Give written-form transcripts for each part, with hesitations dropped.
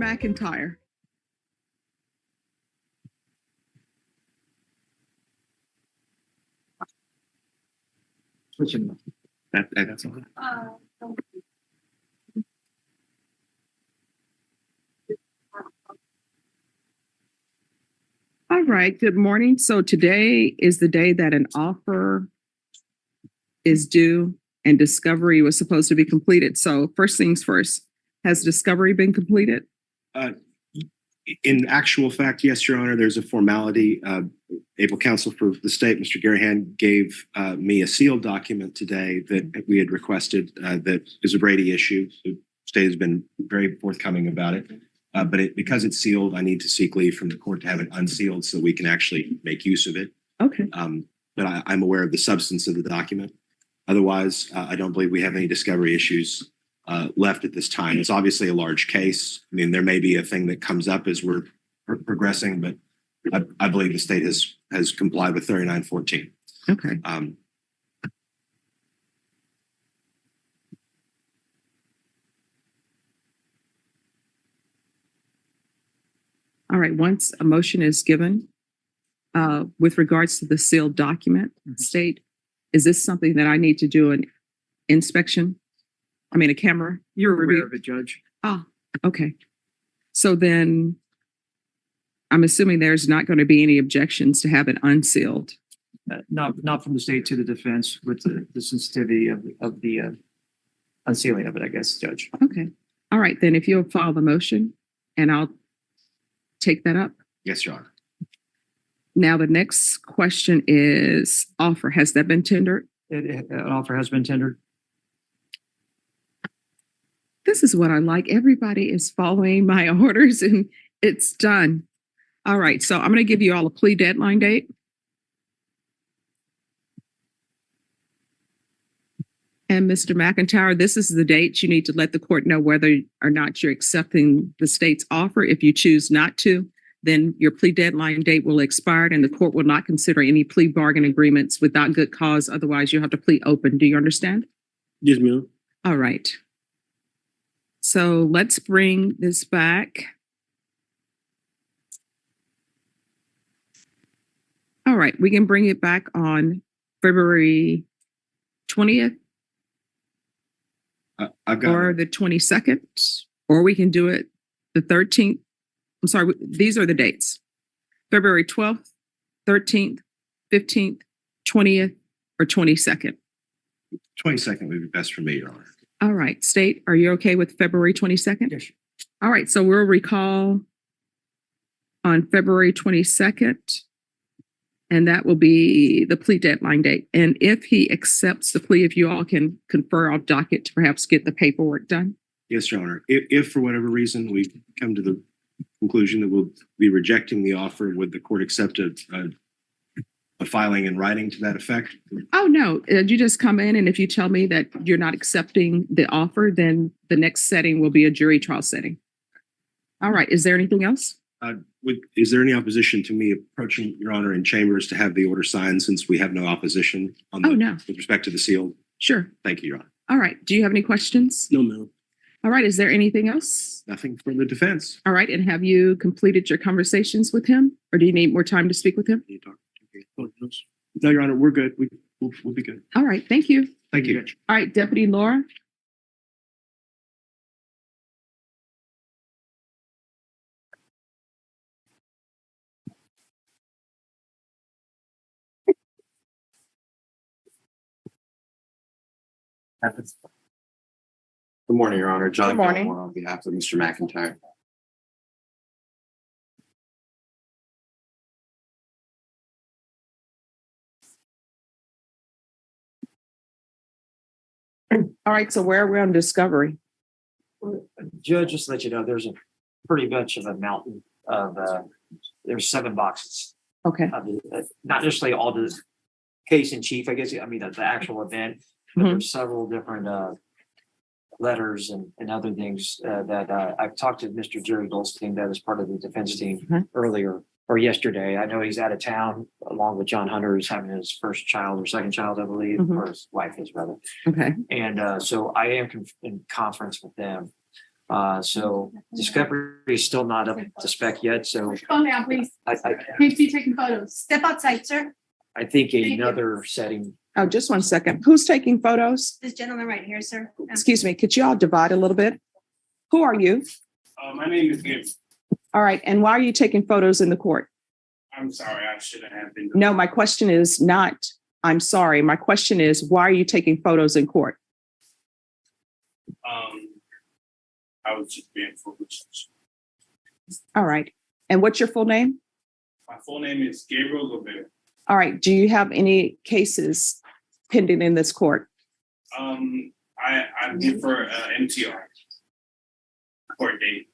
McIntyre. That's all. All right, good morning. So today is the day that an offer is due and discovery was supposed to be completed. So first things first, has discovery been completed? In actual fact, yes, Your Honor, there's a formality. Able counsel for the state, Mr. Garahan, gave me a sealed document today that we had requested that is a Brady issue. The state has been very forthcoming about it. But because it's sealed, I need to seek leave from the court to have it unsealed so we can actually make use of it. Okay. But I'm aware of the substance of the document. Otherwise, I don't believe we have any discovery issues left at this time. It's obviously a large case. I mean, there may be a thing that comes up as we're progressing, but I believe the state has complied with 3914. Okay. All right, once a motion is given with regards to the sealed document, state, is this something that I need to do an inspection? I mean, a camera? You're aware of it, Judge. Ah, okay. So then I'm assuming there's not going to be any objections to have it unsealed. Not from the state to the defense with the sensitivity of the unsealing of it, I guess, Judge. Okay. All right, then if you'll file the motion and I'll take that up. Yes, Your Honor. Now, the next question is offer. Has that been tendered? An offer has been tendered. This is what I like. Everybody is following my orders and it's done. All right. So I'm going to give you all a plea deadline date. And Mr. McIntyre, this is the date you need to let the court know whether or not you're accepting the state's offer. If you choose not to, then your plea deadline date will expire and the court will not consider any plea bargain agreements without good cause. Otherwise, you'll have to plead open. Do you understand? Yes, ma'am. All right. So let's bring this back. All right, we can bring it back on February 20th. I've got Or the 22nd, or we can do it the 13th. I'm sorry, these are the dates. February 12th, 13th, 15th, 20th, or 22nd. 22nd would be best for me, Your Honor. All right, state, are you okay with February 22nd? Yes. All right, so we'll recall on February 22nd, and that will be the plea deadline date. And if he accepts the plea, if you all can confer off docket to perhaps get the paperwork done. Yes, Your Honor. If for whatever reason we come to the conclusion that we'll be rejecting the offer, would the court accept a filing in writing to that effect? Oh, no, you just come in and if you tell me that you're not accepting the offer, then the next setting will be a jury trial setting. All right, is there anything else? Is there any opposition to me approaching Your Honor in chambers to have the order signed since we have no opposition on the, no. with respect to the seal? Sure. Thank you, Your Honor. All right, do you have any questions? No, ma'am. All right, is there anything else? Nothing from the defense. All right, and have you completed your conversations with him or do you need more time to speak with him? No, Your Honor, we're good. We'll be good. All right, thank you. Thank you. All right, Deputy Laura. Good morning, Your Honor. John Good morning. Gilmore on behalf of Mr. McIntyre. All right, so where are we on discovery? Judge, just to let you know, there's a pretty much of a mountain of, there's 7 boxes. Okay, Not necessarily all the case in chief, I guess, I mean, the actual event, but there's several different letters and other things that I've talked to Mr. Jerry Goldstein, that is part of the defense team earlier or yesterday. I know he's out of town along with John Hunter, who's having his first child or second child, I believe, or his wife is rather. okay, And so I am in conference with them. So discovery is still not up to spec yet, so Calm down, please. I Need to be taking photos. Step outside, sir. think you. another setting. Oh, just one second. Who's taking photos? This gentleman right here, sir. Excuse me, could you all divide a little bit? Who are you? My name is Gabe. All right, and why are you taking photos in the court? I'm sorry, I shouldn't have been. No, my question is not, I'm sorry. My question is, why are you taking photos in court? I was just being foolish. All right. And what's your full name? My full name is Gabriel Gobert. All right. Do you have any cases pending in this court? I did for MTR court date.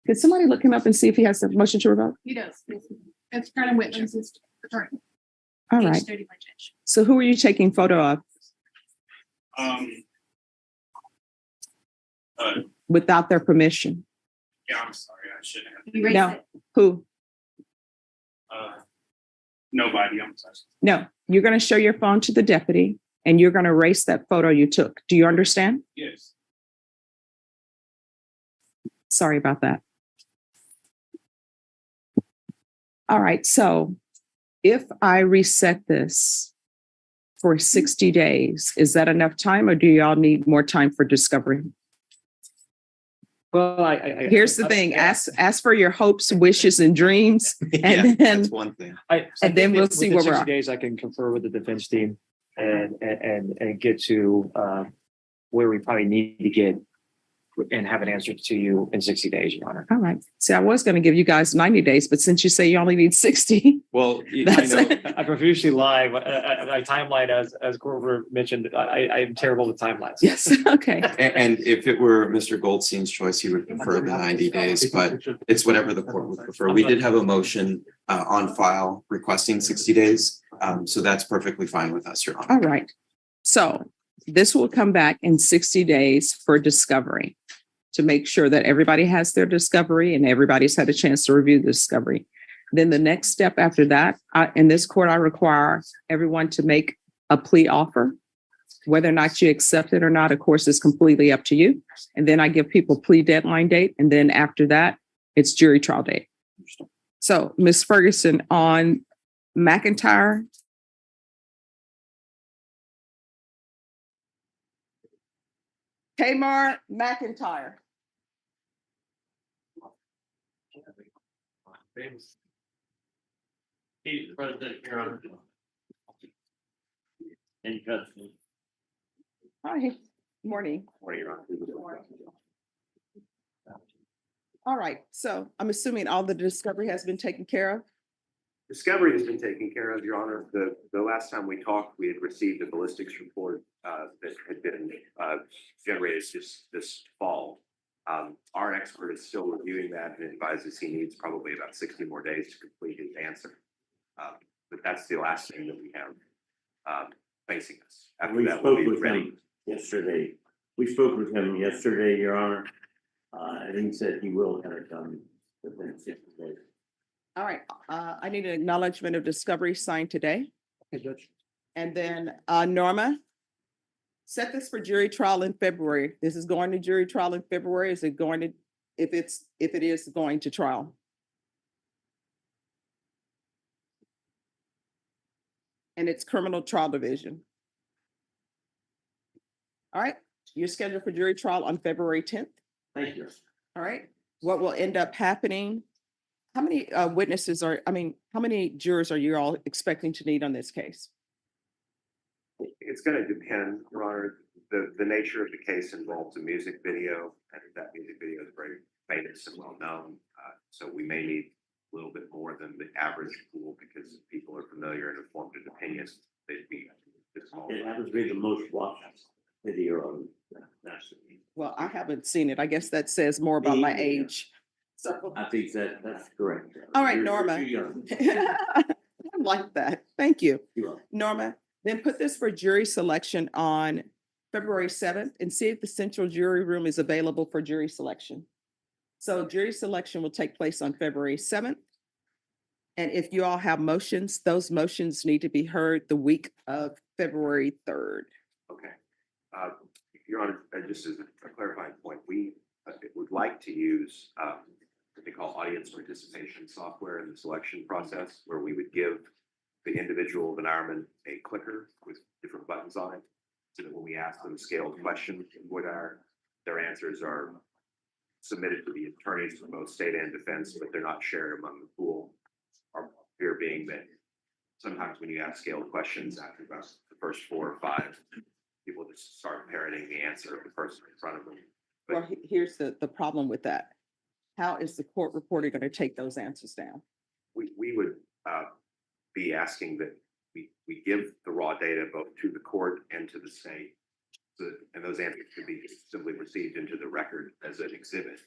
Could somebody look him up and see if he has a motion to revoke? He does. It's Colonel Whitman's his attorney. All Age right. 31 judge. So who are you taking photo of without their permission? Yeah, I'm sorry, I shouldn't have. You raised No. it. Who? Nobody, I'm sorry. No, you're going to show your phone to the deputy and you're going to erase that photo you took. Do you understand? Yes, Sorry about that. All right. So if I reset this for 60 days, is that enough time or do y'all need more time for discovery? Well, Here's the thing, ask for your hopes, wishes and dreams. Yeah, And then, that's one thing. And then we'll see where we're 60 at. days, I can confer with the defense team and get to where we probably need to get and have an answer to you in 60 days, Your Honor. all right. See, I was going to give you guys 90 days, but since you say you only need 60, Well, you That's know, I profusely lie. My timeline, as Grover mentioned, I am terrible with timelines. yes, okay. and if it were Mr. Goldstein's choice, he would prefer the 90 days, but it's whatever the court would prefer. We did have a motion on file requesting 60 days. So that's perfectly fine with us, Your Honor. All right. So this will come back in 60 days for discovery to make sure that everybody has their discovery and everybody's had a chance to review the discovery. Then the next step after that, in this court, I require everyone to make a plea offer. Whether or not you accept it or not, of course, is completely up to you. And then I give people plea deadline date. And then after that, it's jury trial date. So Ms. Ferguson, on McIntyre, Tamar McIntyre. President, Your Honor. In custody. Hi, morning. All right, so I'm assuming all the discovery has been taken care of? Discovery has been taken care of, Your Honor. The last time we talked, we had received a ballistics report that had been generated this fall. Our expert is still reviewing that and advises he needs probably about 60 more days to complete his answer. But that's the last thing that we have facing us. After We that, spoke we'll be with ready. him yesterday. We spoke with him yesterday, Your Honor. And he said he will have it done within 60 days. All right, I need an acknowledgement of discovery signed today. Okay, Judge. And then Norma, set this for jury trial in February. This is going to jury trial in February. Is it going to, if it is going to trial? And it's criminal trial division. All right, you're scheduled for jury trial on February 10th. Thank you. All right, what will end up happening? How many how many jurors are you all expecting to need on this case? It's going to depend, Your Honor. The nature of the case involves a music video, and that music video is very famous and well known. So we may need a little bit more than the average pool because people are familiar and informed in opinions. They'd be this small. It happens to be the most watched video on national. Well, I haven't seen it. I guess that says more about my Me neither. age. So, I think that's correct. all right, You're Norma. too young. I like that. Thank you. You are. Norma, then put this for jury selection on February 7th and see if the central jury room is available for jury selection. So jury selection will take place on February 7th. And if you all have motions, those motions need to be heard the week of February 3rd. Okay. Your Honor, just as a clarifying point, we would like to use what they call audience participation software in the selection process, where we would give the individual Bannerman a clicker with different buttons on it, so that when we ask them scaled questions, their answers are submitted to the attorneys for both state and defense, but they're not shared among the pool. Our fear being that sometimes when you ask scaled questions after about the first 4 or 5, people just start parroting the answer of the person in front of them. But Well, here's the problem with that. How is the court reporter going to take those answers down? we would be asking that we give the raw data both to the court and to the state. So, and those answers could be simply received into the record as an exhibit,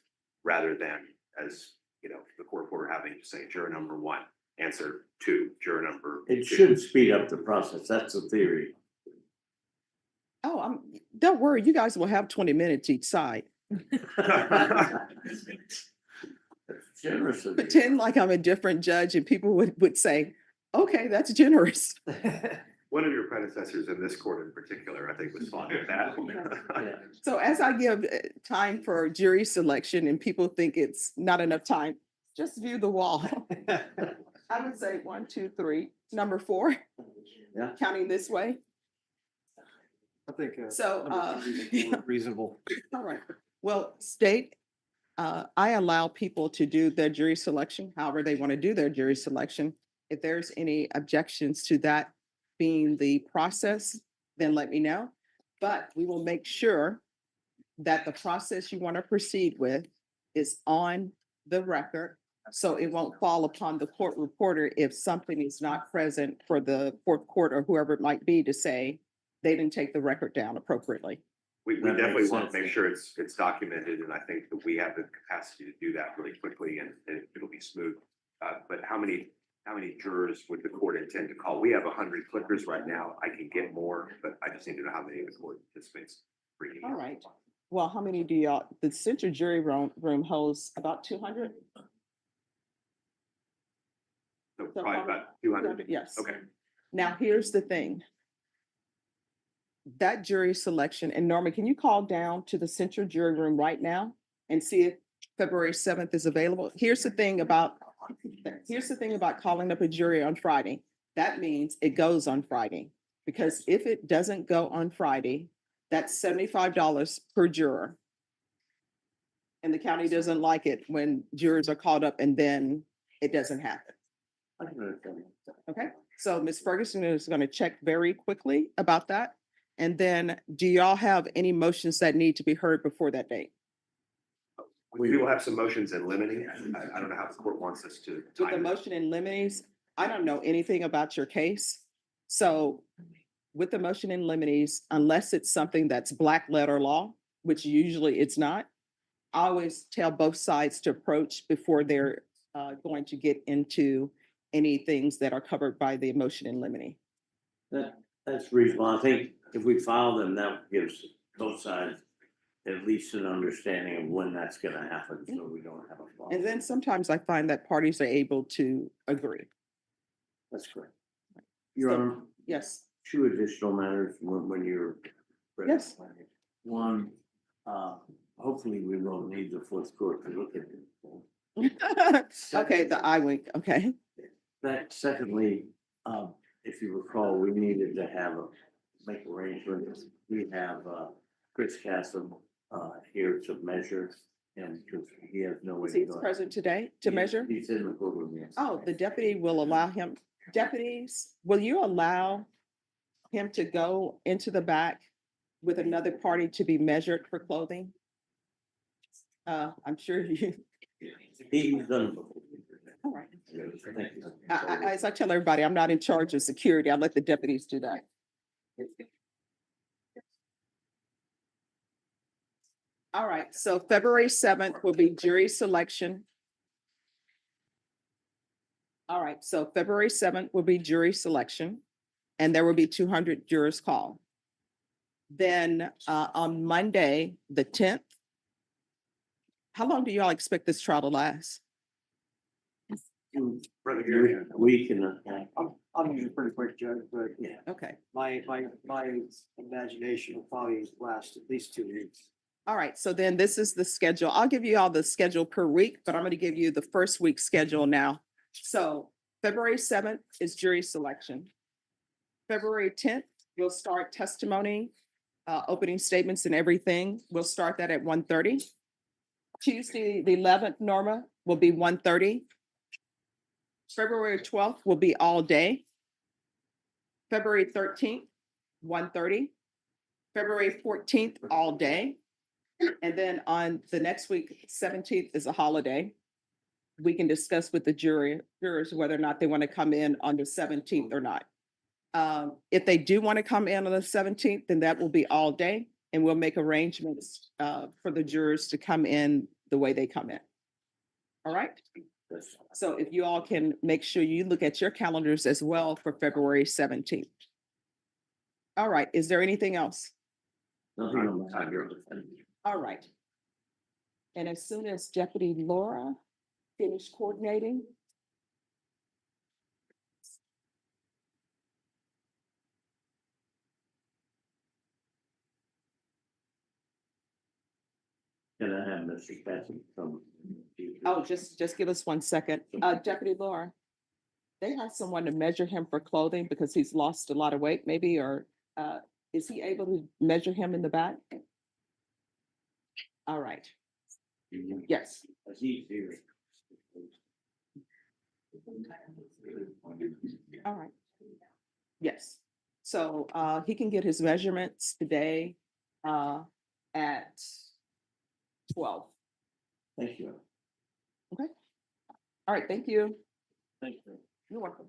rather than as, the court reporter having to say juror number 1, answer 2, juror number It 2. should speed up the process. That's the theory. Oh, don't worry, you guys will have 20 minutes each side. That's generous of you. Pretend like I'm a different judge and people would say, okay, that's generous. One of your predecessors in this court in particular, I think, was fond of that. Yeah. So as I give time for jury selection and people think it's not enough time, just view the wall. I would say 1, 2, 3, number 4. Yeah. Counting this way. I think. So, Reasonable. all right. Well, state, I allow people to do their jury selection, however they want to do their jury selection. If there's any objections to that being the process, then let me know. But we will make sure that the process you want to proceed with is on the record. So it won't fall upon the court reporter if something is not present for the fourth court or whoever it might be to say they didn't take the record down appropriately. We That makes definitely want sense. to make sure it's documented, and I think that we have the capacity to do that really quickly, and it'll be smooth. But how many jurors would the court intend to call? We have 100 clickers right now. I can get more, but I just need to know how many of the court participants bringing. All right. Well, how many do y'all, the central jury room holds about 200? So probably about 200. Yes. Okay. Now, here's the thing. That jury selection, and Norma, can you call down to the central jury room right now and see if February 7th is available? Here's the thing about calling up a jury on Friday. That means it goes on Friday, because if it doesn't go on Friday, that's $75 per juror. And the county doesn't like it when jurors are called up and then it doesn't happen. Okay, so Ms. Ferguson is going to check very quickly about that. And then do y'all have any motions that need to be heard before that date? We will have some motions in limine. I don't know how the court wants us to. With the time it. motion in limines, I don't know anything about your case. So with the motion in limines, unless it's something that's black letter law, which usually it's not, I always tell both sides to approach before they're going to get into any things that are covered by the motion in limine. That's reasonable. I think if we file them, that gives both sides at least an understanding of when that's gonna happen, so we don't have a problem. And then sometimes I find that parties are able to agree. That's correct. Your So- Honor, Yes. 2 additional matters when you're ready. Yes. One, hopefully we won't need the fourth court to look at it. Okay, the eye wink, okay. That secondly, if you recall, we needed to make arrangements. We have Chris Castle here to measure, and because he has no way to He's go. present today to measure? He's in the courtroom, yes. Oh, the deputy will allow him, deputies, will you allow him to go into the back with another party to be measured for clothing? I'm sure you, He's done it before. all right. Thank you. As I tell everybody, I'm not in charge of security. I let the deputies do that. All right, so February 7th will be jury selection. All right, so February 7th will be jury selection, and there will be 200 jurors called. Then on Monday, the 10th, how long do y'all expect this trial to last? Brother Gary. We can, I'm usually pretty quick, Judge, but yeah. Okay. my imagination will probably last at least 2 weeks. All right, so then this is the schedule. I'll give you all the schedule per week, but I'm going to give you the first week schedule now. So February 7th is jury selection. February 10th, we'll start testimony, opening statements and everything. We'll start that at 1:30. Tuesday, the 11th, Norma, will be 1:30. February 12th will be all day. February 13th, 1:30. February 14th, all day. And then on the next week, 17th is a holiday. We can discuss with the jurors whether or not they want to come in on the 17th or not. If they do want to come in on the 17th, then that will be all day, and we'll make arrangements for the jurors to come in the way they come in. All right? So if you all can make sure you look at your calendars as well for February 17th. All right, is there anything else? Nothing on the time here. All right. And as soon as Deputy Laura finished coordinating. Can I have Mr. Cassie from? Oh, just give us 1 second. Deputy Laura, they have someone to measure him for clothing because he's lost a lot of weight maybe, or is he able to measure him in the back? All right. Yes. He's here. All right. Yes. So he can get his measurements today at 12. Thank you. All right, thank you. Thank you. You're welcome.